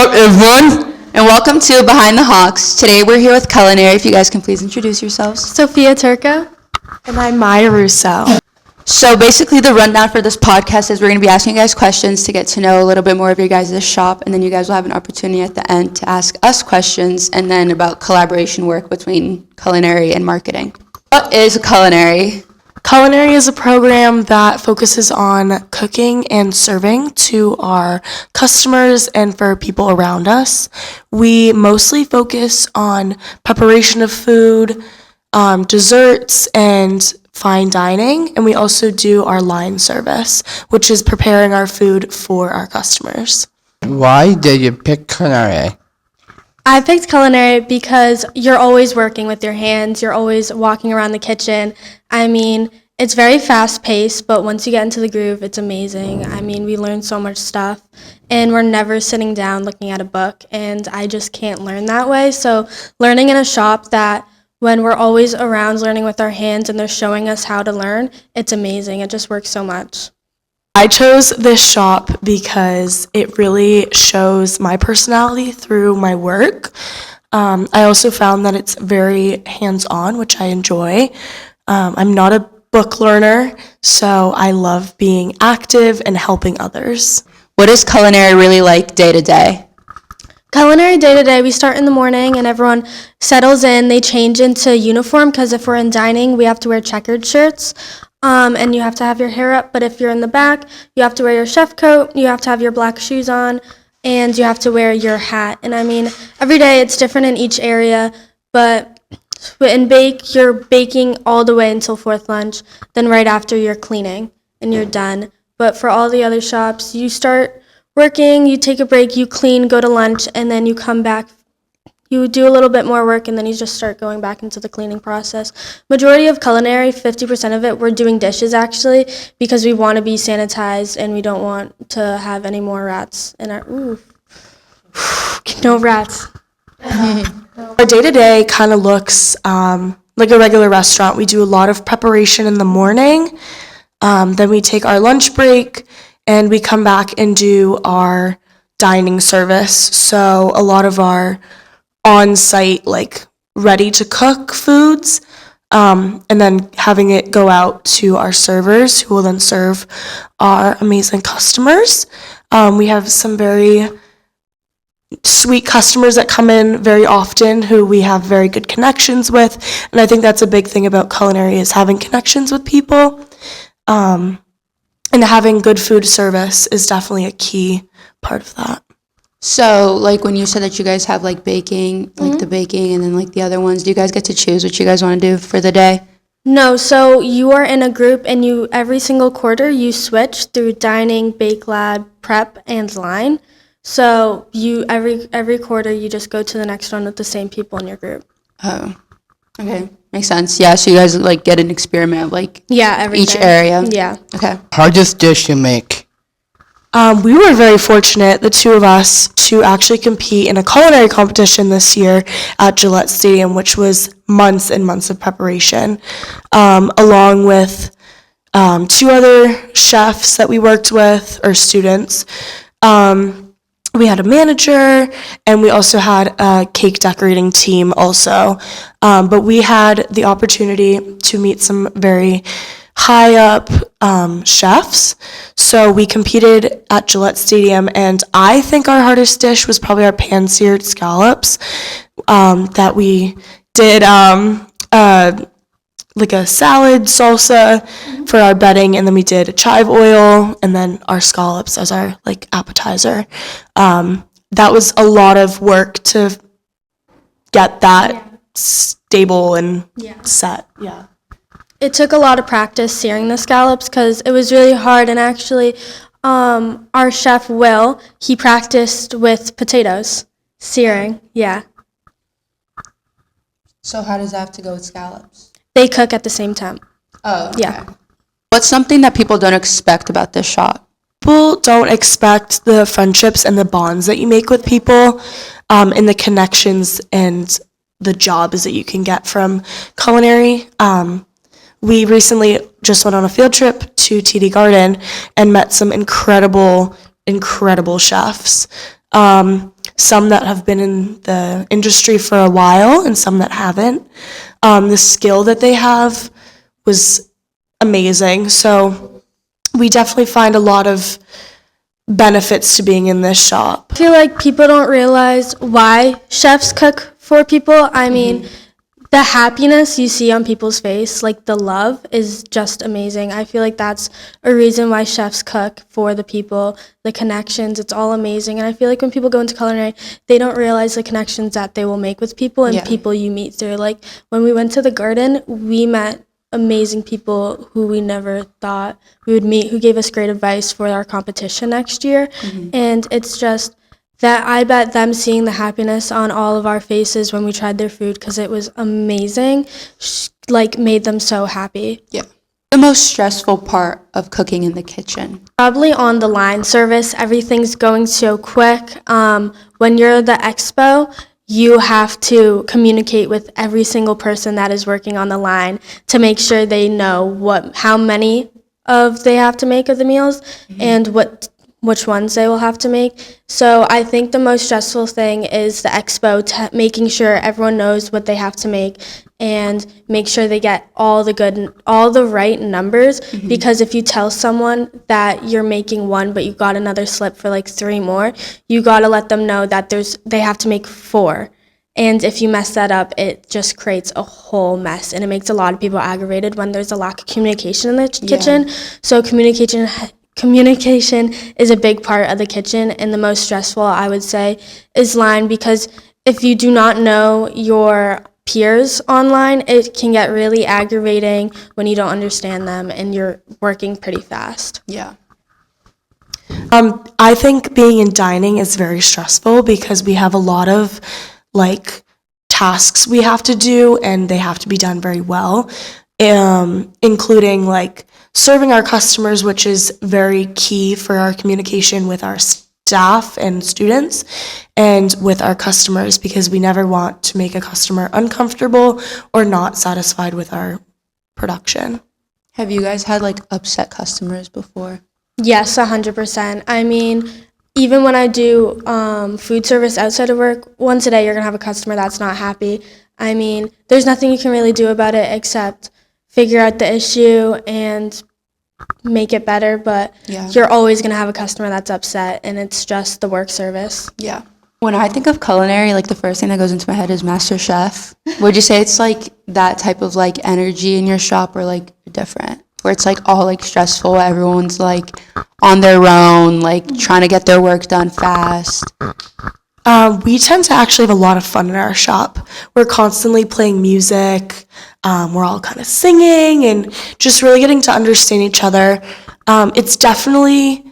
Hello everyone, and welcome to Behind the Hawks. Today we're here with Culinary. If you guys can please introduce yourselves. Sophia Turco. And I'm Maya Russo. So basically the rundown for this podcast is we're going to be asking you guys questions to get to know a little bit more of your guys' shop, and then you guys will have an opportunity at the end to ask us questions, and then about collaboration work between Culinary and marketing. What is Culinary? Culinary is a program that focuses on cooking and serving to our customers and for people around us. We mostly focus on preparation of food, desserts, and fine dining, and we also do our line service, which is preparing our food for our customers. Why did you pick Culinary? I picked Culinary because you're always working with your hands. You're always walking around the kitchen. I mean, it's very fast-paced, but once you get into the groove, it's amazing. I mean, we learn so much stuff, and we're never sitting down looking at a book, and I just can't learn that way. So learning in a shop that when we're always around learning with our hands and they're showing us how to learn, it's amazing. It just works so much. I chose this shop because it really shows my personality through my work. I also found that it's very hands-on, which I enjoy. I'm not a book learner, so I love being active and helping others. What is Culinary really like day to day? Culinary day-to-day, we start in the morning and everyone settles in. They change into uniform because if we're in dining, we have to wear checkered shirts. And you have to have your hair up, but if you're in the back, you have to wear your chef coat, you have to have your black shoes on, and you have to wear your hat. And I mean, every day it's different in each area, but in bake, you're baking all the way until fourth lunch, then right after you're cleaning, and you're done. But for all the other shops, you start working, you take a break, you clean, go to lunch, and then you come back. You do a little bit more work, and then you just start going back into the cleaning process. Majority of Culinary, 50% of it, we're doing dishes actually, because we want to be sanitized and we don't want to have any more rats in our, no rats. Our day-to-day kind of looks like a regular restaurant. We do a lot of preparation in the morning, then we take our lunch break, and we come back and do our dining service. So a lot of our on-site, like ready-to-cook foods, and then having it go out to our servers who will then serve our amazing customers. We have some very sweet customers that come in very often who we have very good connections with, and I think that's a big thing about Culinary is having connections with people, and having good food service is definitely a key part of that. So, like, when you said that you guys have, like, baking, like, the baking and then, like, the other ones, do you guys get to choose what you guys want to do for the day? No, so you are in a group and you every single quarter you switch through dining, bake lab, prep, and line. So you every quarter you just go to the next one with the same people in your group. Oh, okay. Makes sense. Yeah, so you guys, like, get an experiment of, like, Yeah, each area? Yeah. Okay. Hardest dish you make? We were very fortunate, the two of us, to actually compete in a culinary competition this year at Gillette Stadium, which was months and months of preparation, along with two other chefs that we worked with, or students. We had a manager, and we also had a cake decorating team also. But we had the opportunity to meet some very high up chefs. So we competed at Gillette Stadium, and I think our hardest dish was probably our pan-seared scallops that we did like a salad salsa for our bedding, and then we did chive oil, and then our scallops as our like appetizer. That was a lot of work to get that stable and set. Yeah. It took a lot of practice searing the scallops because it was really hard, and actually our chef Will, he practiced with potatoes searing. Yeah. So how does that have to go with scallops? They cook at the same time. Oh, okay. Yeah. What's something that people don't expect about this shop? People don't expect the friendships and the bonds that you make with people, and the connections and the jobs that you can get from Culinary. We recently just went on a field trip to TD Garden and met some incredible chefs. some that have been in the industry for a while and some that haven't. The skill that they have was amazing. So we definitely find a lot of benefits to being in this shop. I feel like people don't realize why chefs cook for people. I mean, the happiness you see on people's face, like the love, is just amazing. I feel like that's a reason why chefs cook for the people, the connections, it's all amazing. And I feel like when people go into culinary, they don't realize the connections that they will make with people and people you meet through. Like when we went to the garden, we met amazing people who we never thought we would meet, who gave us great advice for our competition next year. And it's just that I bet them seeing the happiness on all of our faces when we tried their food, because it was amazing, like made them so happy. Yeah. The most stressful part of cooking in the kitchen? Probably on the line service, everything's going so quick. When you're the expo, you have to communicate with every single person that is working on the line to make sure they know how many they have to make of the meals and which ones they will have to make. So I think the most stressful thing is the expo, making sure everyone knows what they have to make and make sure they get all the right numbers. Because if you tell someone that you're making one but you got another slip for like 3 more, you got to let them know that they have to make 4. And if you mess that up, it just creates a whole mess, and it makes a lot of people aggravated when there's a lack of communication in the kitchen. So communication is a big part of the kitchen, and the most stressful, I would say, is line, because if you do not know your peers online, it can get really aggravating when you don't understand them and you're working pretty fast. Yeah. I think being in dining is very stressful because we have a lot of tasks we have to do, and they have to be done very well, including serving our customers, which is very key for our communication with our staff and students and with our customers, because we never want to make a customer uncomfortable or not satisfied with our production. Have you guys had upset customers before? Yes, 100%. I mean, even when I do food service outside of work, once a day you're going to have a customer that's not happy. I mean, there's nothing you can really do about it except figure out the issue and make it better, but you're always going to have a customer that's upset, and it's just the work service. Yeah. When I think of culinary, the first thing that goes into my head is Master Chef. Would you say it's that type of energy in your shop, or different? Where it's all stressful, everyone's on their own, trying to get their work done fast? We tend to actually have a lot of fun in our shop. We're constantly playing music. We're all kind of singing and just really getting to understand each other. It's definitely,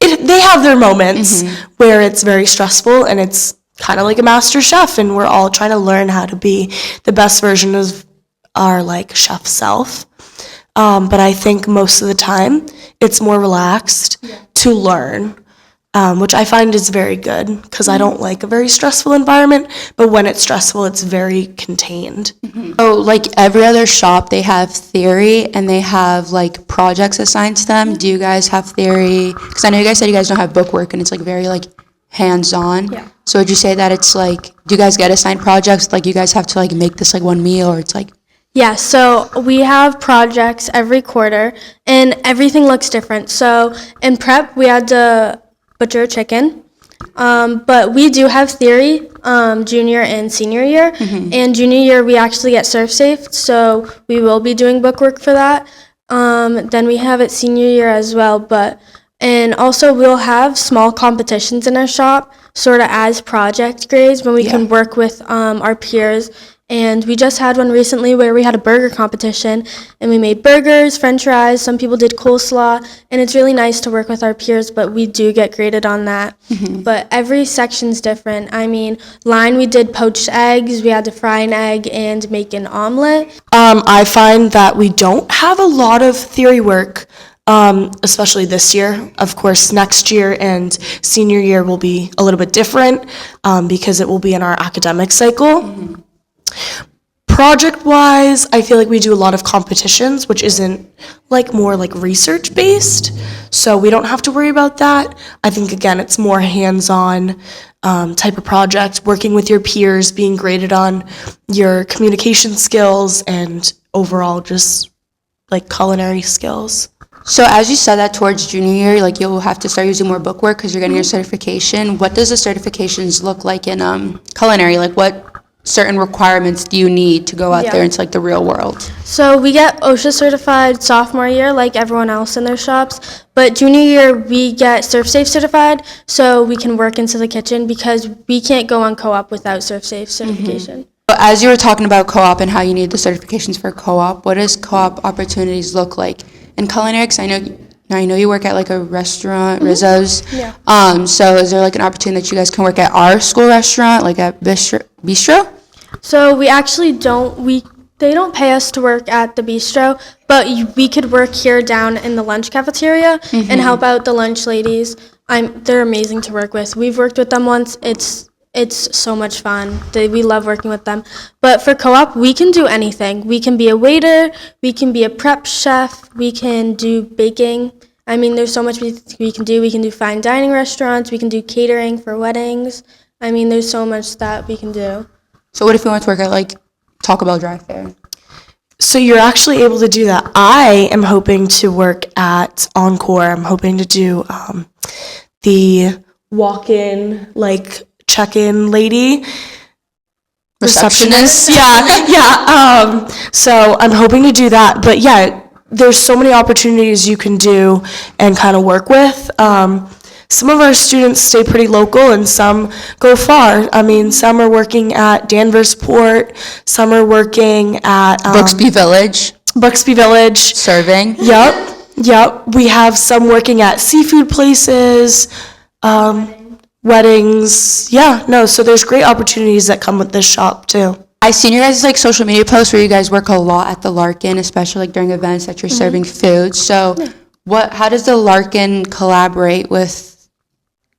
they have their moments where it's very stressful, and it's kind of like a Master Chef, and we're all trying to learn how to be the best version of our chef self. But I think most of the time it's more relaxed to learn, which I find is very good, because I don't like a very stressful environment, but when it's stressful, it's very contained. Oh, every other shop, they have theory and they have projects assigned to them. Do you guys have theory? Because I know you guys said you guys don't have book work, and it's very hands-on. Yeah. So would you say that it's do you guys get assigned projects? You guys have to make this one meal, or it's Yeah, so we have projects every quarter, and everything looks different. So in prep, we had to butcher a chicken, but we do have theory junior and senior year. And junior year, we actually get surf safe, so we will be doing bookwork for that. Then we have it senior year as well, and also we'll have small competitions in our shop, sort of as project grades, when we can work with our peers. And we just had one recently where we had a burger competition, and we made burgers, french fries, some people did coleslaw, and it's really nice to work with our peers, but we do get graded on that. But every section's different. I mean, line, we did poached eggs, we had to fry an egg and make an omelet. I find that we don't have a lot of theory work, especially this year. Of course, next year and senior year will be a little bit different, because it will be in our academic cycle. Project-wise, I feel like we do a lot of competitions, which isn't like more like research-based, so we don't have to worry about that. I think, again, it's more hands-on type of project, working with your peers, being graded on your communication skills and overall just like culinary skills. So as you said that towards junior year, like you'll have to start using more bookwork because you're getting your certification. What does the certifications look like in culinary? Like what certain requirements do you need to go out Yeah. there into like the real world? So we get OSHA certified sophomore year like everyone else in their shops, but junior year we get ServSafe certified so we can work into the kitchen because we can't go on co-op without ServSafe certification. But as you were talking about co-op and how you need the certifications for co-op, what does co-op opportunities look like in culinary? Because I know you work at like a restaurant, Rizzo's. Yeah. So is there like an opportunity that you guys can work at our school restaurant, like at Bistro? So we actually they don't pay us to work at the bistro, but we could work here down in the lunch cafeteria and help out the lunch ladies. They're amazing to work with. We've worked with them once. It's so much fun. We love working with them. But for co-op, we can do anything. We can be a waiter, we can be a prep chef, we can do baking. I mean, there's so much we can do. We can do fine dining restaurants, we can do catering for weddings. I mean, there's so much that we can do. So what if you want to work at like Taco Bell drive-thru? So you're actually able to do that. I am hoping to work at Encore. I'm hoping to do the walk-in, like check-in lady. Receptionist? Yeah. So I'm hoping to do that. But yeah, there's so many opportunities you can do and kind of work with. Some of our students stay pretty local and some go far. I mean, some are working at Danversport, some are working at Brooksby Village, Buxby Village. serving. Yep. We have some working at seafood places, weddings. Yeah, no, so there's great opportunities that come with this shop too. I seen your guys' like social media posts where you guys work a lot at the Larkin, especially like during events that you're serving food. So how does the Larkin collaborate with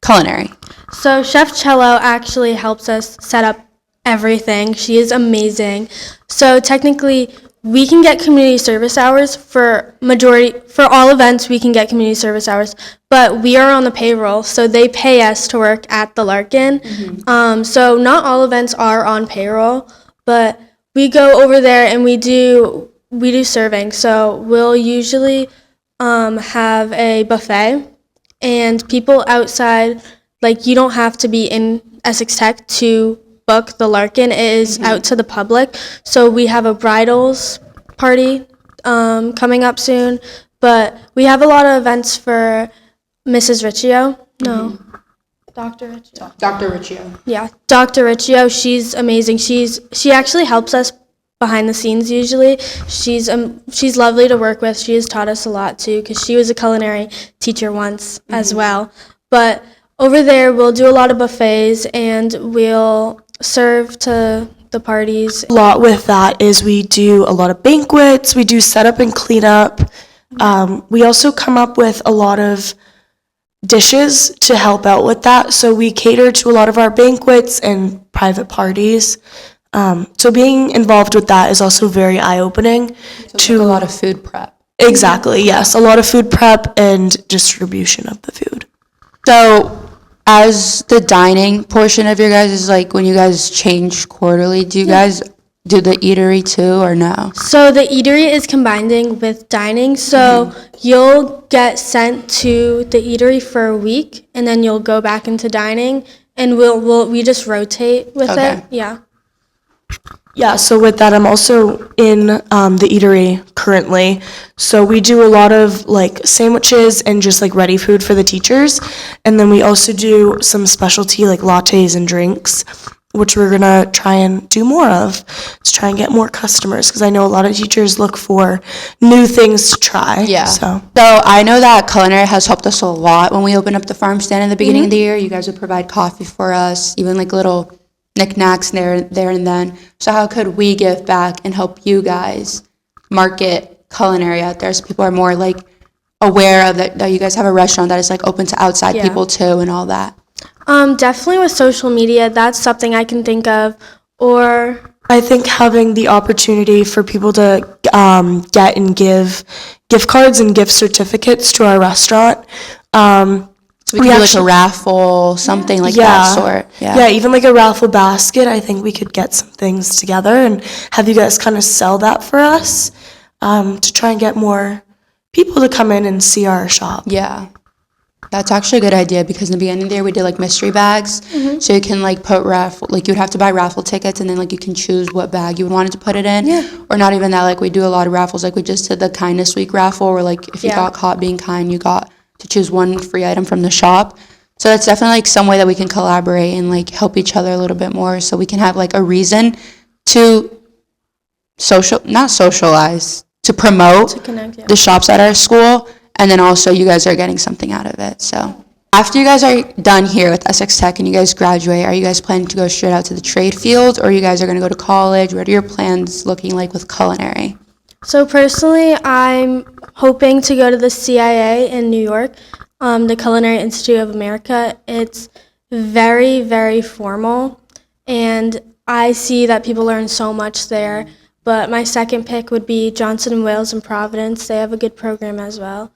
culinary? So Chef Cello actually helps us set up everything. She is amazing. So technically, we can get community service hours for all events. We can get community service hours, but we are on the payroll, so they pay us to work at the Larkin. So not all events are on payroll, but we go over there and we do serving. So we'll usually have a buffet. And people outside, like you don't have to be in Essex Tech to book the Larkin. It is out to the public. So we have a bridals party coming up soon. But we have a lot of events for Mrs. Riccio. No, Dr. Riccio. Dr. Riccio. Yeah, Dr. Riccio. She's amazing. She actually helps us behind the scenes usually. She's lovely to work with. She has taught us a lot too because she was a culinary teacher once as well. But over there we'll do a lot of buffets and we'll serve to the parties. A lot with that is we do a lot of banquets, we do setup and cleanup. We also come up with a lot of dishes to help out with that. So we cater to a lot of our banquets and private parties. So being involved with that is also very eye-opening. To a lot of food prep. Exactly, yes. A lot of food prep and distribution of the food. So as the dining portion of your guys is like when you guys change quarterly, do you guys do the eatery too or no? So the eatery is combining with dining. So you'll get sent to the eatery for a week and then you'll go back into dining and we just rotate with it. Yeah. Yeah, so with that, I'm also in the eatery currently. So we do a lot of like sandwiches and just like ready food for the teachers. And then we also do some specialty like lattes and drinks, which we're gonna try and do more of to try and get more customers because I know a lot of teachers look for new things to try. Yeah. So I know that culinary has helped us a lot when we opened up the farm stand in the beginning of the year. You guys would provide coffee for us, even like little knickknacks there and then. So how could we give back and help you guys market culinary out there so people are more like aware of that you guys have a restaurant that is like open to outside people too and all that? Definitely with social media, that's something I can think of. Or I think having the opportunity for people to get and give gift cards and gift certificates to our restaurant. So we could do like a raffle, something like that sort. Yeah, even like a raffle basket. I think we could get some things together and have you guys kind of sell that for us to try and get more people to come in and see our shop. Yeah. That's actually a good idea because in the beginning there we did like mystery bags. So you can like put like you would have to buy raffle tickets and then like you can choose what bag you would want it to put it in. Yeah. Or not even that, like we do a lot of raffles. Like we just did the Kindness Week raffle where like if you got caught being kind, you got to choose one free item from the shop. So that's definitely like some way that we can collaborate and like help each other a little bit more so we can have like a reason to not socialize, to promote To connect, the shops at our school, and then also you guys are getting something out of it. So after you guys are done here with Essex Tech and you guys graduate, are you guys planning to go straight out to the trade field, or you guys are going to go to college? What are your plans looking like with culinary? So personally, I'm hoping to go to the CIA in New York, the Culinary Institute of America. It's very, very formal, and I see that people learn so much there. But my second pick would be Johnson & Wales in Providence. They have a good program as well.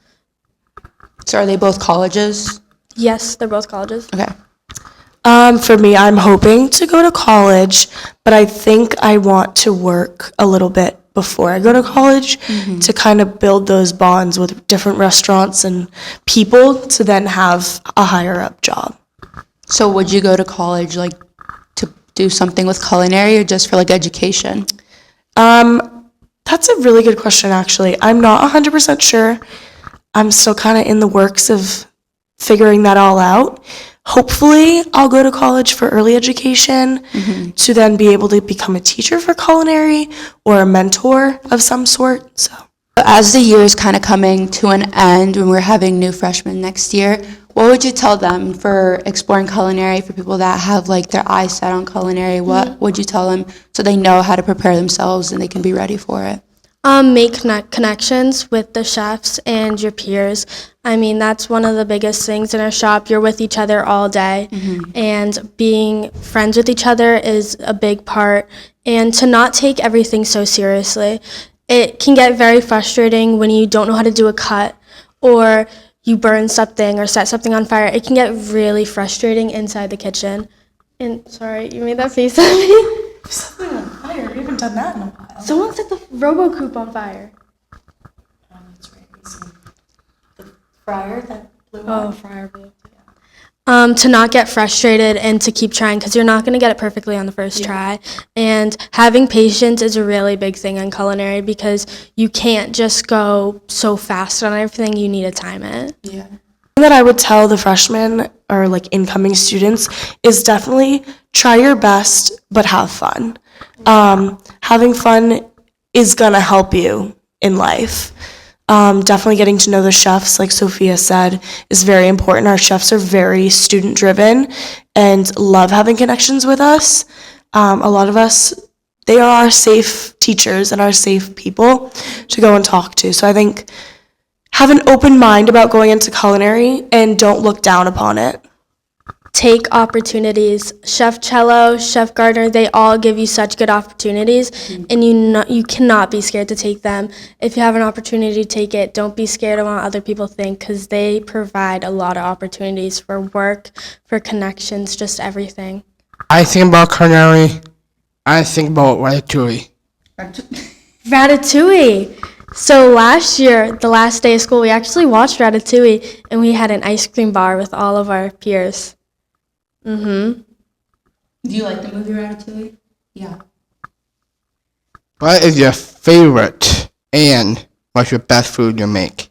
So are they both colleges? Yes, they're both colleges. Okay. For me, I'm hoping to go to college, but I think I want to work a little bit before I go to college to kind of build those bonds with different restaurants and people to then have a higher up job. So would you go to college like to do something with culinary or just for like education? That's a really good question, actually. I'm not 100% sure. I'm still kind of in the works of figuring that all out. Hopefully, I'll go to college for early education to then be able to become a teacher for culinary or a mentor of some sort. So, As the year is kind of coming to an end when we're having new freshmen next year, what would you tell them for exploring culinary, for people that have like their eyes set on culinary? What would you tell them so they know how to prepare themselves and they can be ready for it? Make connections with the chefs and your peers. I mean, that's one of the biggest things in our shop. You're with each other all day, and being friends with each other is a big part. And to not take everything so seriously. It can get very frustrating when you don't know how to do a cut or you burn something or set something on fire. It can get really frustrating inside the kitchen. And sorry, you made that face at me. something on fire. We haven't done that in a while. Someone set the RoboCoupe on fire. Oh, that's right. We see the fryer that blew Oh, up. fryer blew. To not get frustrated and to keep trying because you're not going to get it perfectly on the first try. And having patience is a really big thing in culinary because you can't just go so fast on everything. You need to time it. Yeah. That I would tell the freshmen or like incoming students is definitely try your best, but have fun. Having fun is gonna help you in life. Definitely getting to know the chefs, like Sophia said, is very important. Our chefs are very student driven and love having connections with us. A lot of us, they are our safe teachers and our safe people to go and talk to. So I think have an open mind about going into culinary and don't look down upon it. Take opportunities. Chef Cello, Chef Gardner, they all give you such good opportunities, and you cannot be scared to take them. If you have an opportunity to take it, don't be scared of what other people think because they provide a lot of opportunities for work, for connections, just everything. I think about culinary. I think about ratatouille. Ratatouille. So last year, the last day of school, we actually watched Ratatouille, and we had an ice cream bar with all of our peers. Do you like the movie Ratatouille? Yeah. What is your favorite and what's your best food you make?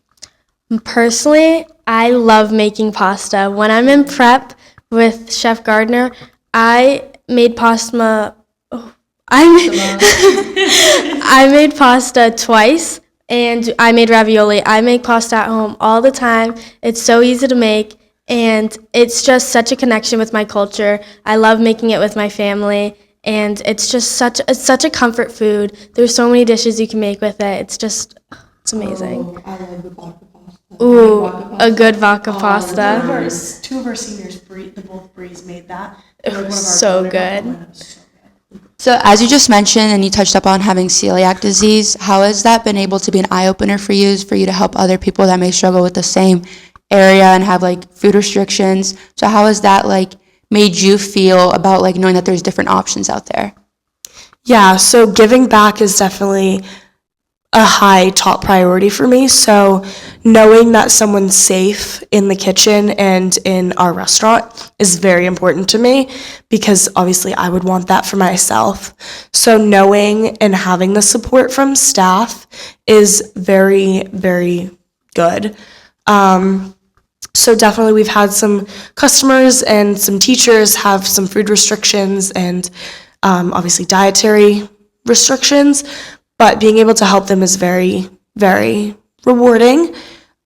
Personally, I love making pasta. When I'm in prep with Chef Gardner, I made pasta. I made pasta twice, and I made ravioli. I make pasta at home all the time. It's so easy to make, and it's just such a connection with my culture. I love making it with my family, and it's just such a comfort food. There's so many dishes you can make with it. It's amazing. I love the vodka pasta. Ooh, a good vodka pasta. Two of our seniors, both Brees made that. It was so good. So as you just mentioned, and you touched up on having celiac disease, how has that been able to be an eye-opener for you to help other people that may struggle with the same area and have like food restrictions? So how has that like made you feel about like knowing that there's different options out there? Yeah, so giving back is definitely a high top priority for me. So knowing that someone's safe in the kitchen and in our restaurant is very important to me because obviously I would want that for myself. So knowing and having the support from staff is very, very good. So definitely we've had some customers and some teachers have some food restrictions and obviously dietary restrictions, but being able to help them is very, very rewarding.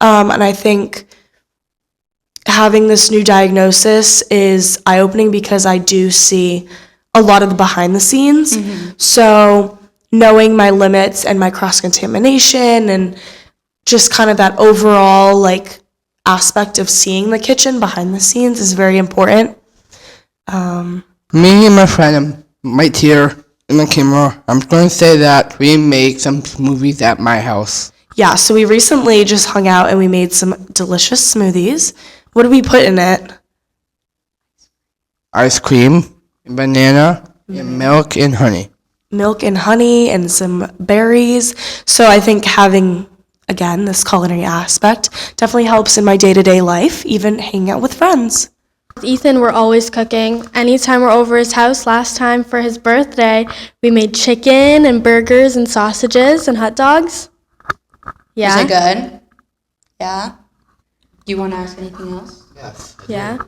And I think having this new diagnosis is eye-opening because I do see a lot of the behind the scenes. So knowing my limits and my cross-contamination and just kind of that overall like aspect of seeing the kitchen behind the scenes is very important. Me and my friend right here in the camera, I'm going to say that we make some smoothies at my house. Yeah, so we recently just hung out and we made some delicious smoothies. What did we put in it? Ice cream, banana, and milk and honey. Milk and honey and some berries. So I think having, again, this culinary aspect definitely helps in my day-to-day life, even hanging out with friends. With Ethan, we're always cooking. Anytime we're over his house, last time for his birthday, we made chicken and burgers and sausages and hot dogs. Yeah. Is it good? Yeah. Do you want to ask anything else? Yes. Yeah.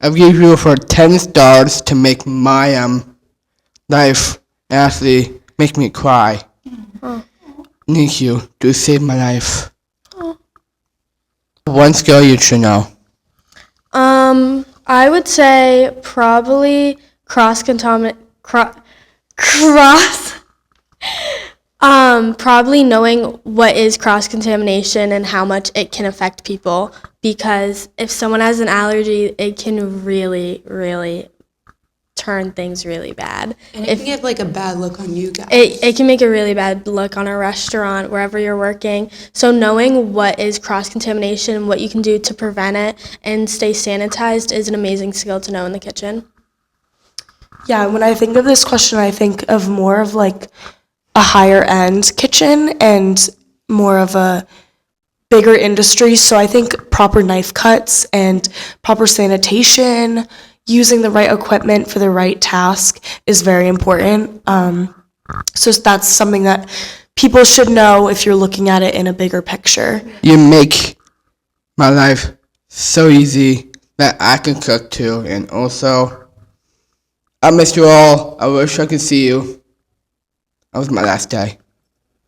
I'll give you for 10 stars to make my life actually make me cry. Thank you to save my life. One skill you should know. I would say probably probably knowing what is cross-contamination and how much it can affect people, because if someone has an allergy, it can really, really turn things really bad. And it can give like a bad look on you guys. It can make a really bad look on a restaurant, wherever you're working. So knowing what is cross-contamination, what you can do to prevent it, and stay sanitized is an amazing skill to know in the kitchen. Yeah, when I think of this question, I think of more of like a higher end kitchen and more of a bigger industry. So I think proper knife cuts and proper sanitation, using the right equipment for the right task is very important. So that's something that people should know if you're looking at it in a bigger picture. You make my life so easy that I can cook too. And also, I miss you all. I wish I could see you. That was my last day.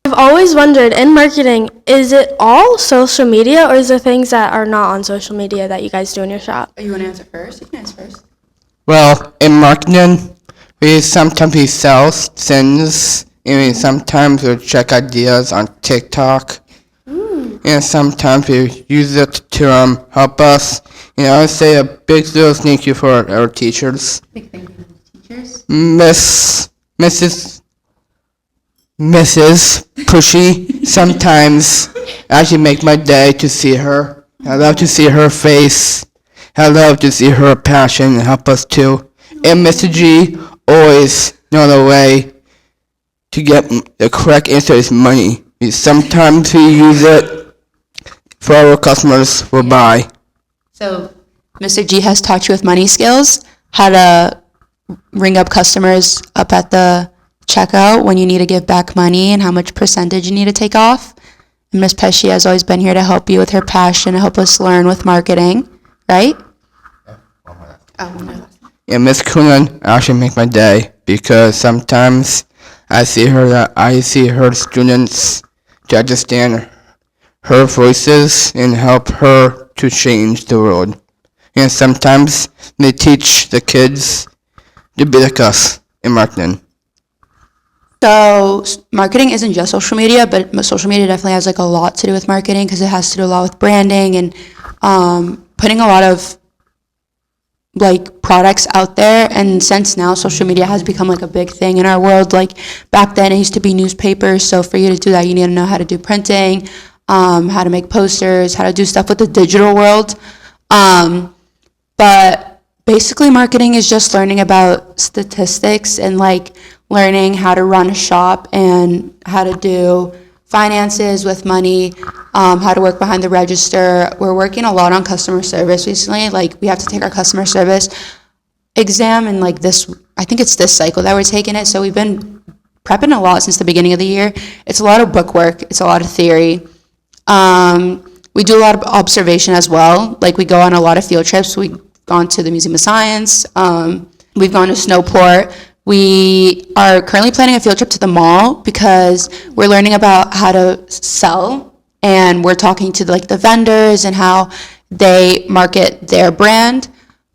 I've always wondered, in marketing, is it all social media, or is there things that are not on social media that you guys do in your shop? You want to answer first? You can answer first. Well, in marketing, we sometimes sell things, and sometimes we check ideas on TikTok, and sometimes we use it to help us. And I would say a big little thank you for our teachers. Big thank you to the teachers. Mrs. Pushy, sometimes actually make my day to see her. I love to see her face. I love to see her passion and help us too. And Mr. G always know the way to get the correct answer is money. Sometimes we use it for our customers will buy. So Mr. G has taught you with money skills, how to ring up customers up at the checkout when you need to give back money and how much percentage you need to take off. And Ms. Pesci has always been here to help you with her passion, to help us learn with marketing, right? And Miss Coonan actually make my day because sometimes I see her students to understand her voices and help her to change the world. And sometimes they teach the kids to be like us in marketing. So marketing isn't just social media, but social media definitely has like a lot to do with marketing because it has to do a lot with branding and putting a lot of like products out there. And since now social media has become like a big thing in our world, like back then it used to be newspapers, so for you to do that you need to know how to do printing, how to make posters, how to do stuff with the digital world. But basically marketing is just learning about statistics and like learning how to run a shop and how to do finances with money, how to work behind the register. We're working a lot on customer service recently. Like we have to take our customer service exam, and like this, I think it's this cycle that we're taking it. So we've been prepping a lot since the beginning of the year. It's a lot of book work. It's a lot of theory. We do a lot of observation as well. Like we go on a lot of field trips. We've gone to the Museum of Science. We've gone to Snowport. We are currently planning a field trip to the mall because we're learning about how to sell, and we're talking to like the vendors and how they market their brand.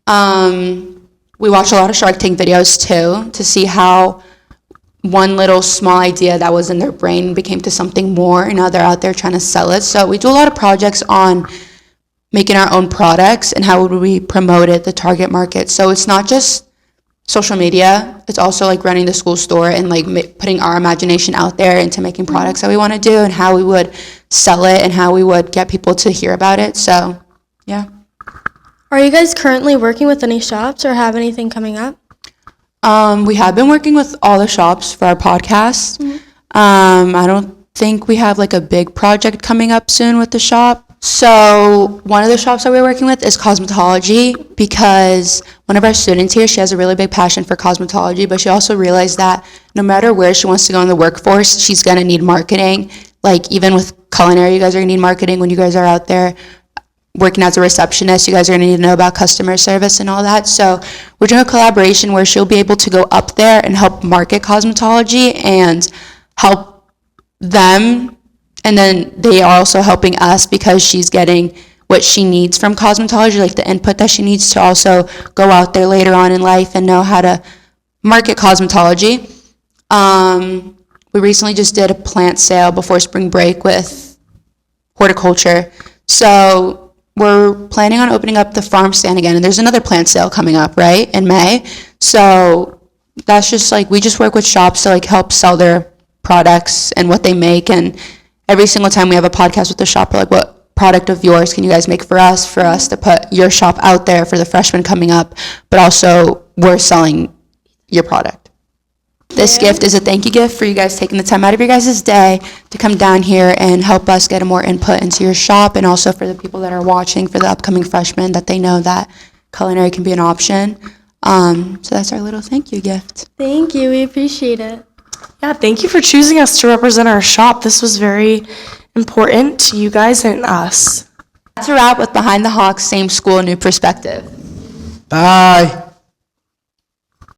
We watch a lot of Shark Tank videos too to see how one little small idea that was in their brain became to something more, and now they're out there trying to sell it. So we do a lot of projects on making our own products and how would we promote it, the target market. So it's not just social media, it's also like running the school store and like putting our imagination out there into making products that we want to do and how we would sell it and how we would get people to hear about it. So yeah. Are you guys currently working with any shops or have anything coming up? We have been working with all the shops for our podcast. I don't think we have like a big project coming up soon with the shop. So one of the shops that we're working with is cosmetology, because one of our students here, she has a really big passion for cosmetology, but she also realized that no matter where she wants to go in the workforce, she's going to need marketing. Like even with culinary, you guys are going to need marketing when you guys are out there working as a receptionist. You guys are going to need to know about customer service and all that. So we're doing a collaboration where she'll be able to go up there and help market cosmetology and help them. And then they are also helping us because she's getting what she needs from cosmetology, like the input that she needs to also go out there later on in life and know how to market cosmetology. We recently just did a plant sale before spring break with horticulture. So we're planning on opening up the farm stand again. And there's another plant sale coming up, right, in May. So that's just like, we just work with shops to like help sell their products and what they make. And every single time we have a podcast with the shop, we're like, what product of yours can you guys make for us to put your shop out there for the freshmen coming up, but also we're selling your product. This gift is a thank you gift for you guys taking the time out of your guys' day to come down here and help us get more input into your shop, and also for the people that are watching, for the upcoming freshmen, that they know that culinary can be an option. So that's our little thank you gift. Thank you. We appreciate it. Yeah, thank you for choosing us to represent our shop. This was very important to you guys and us. That's a wrap with Behind the Hawks, Same School, New Perspective. Bye.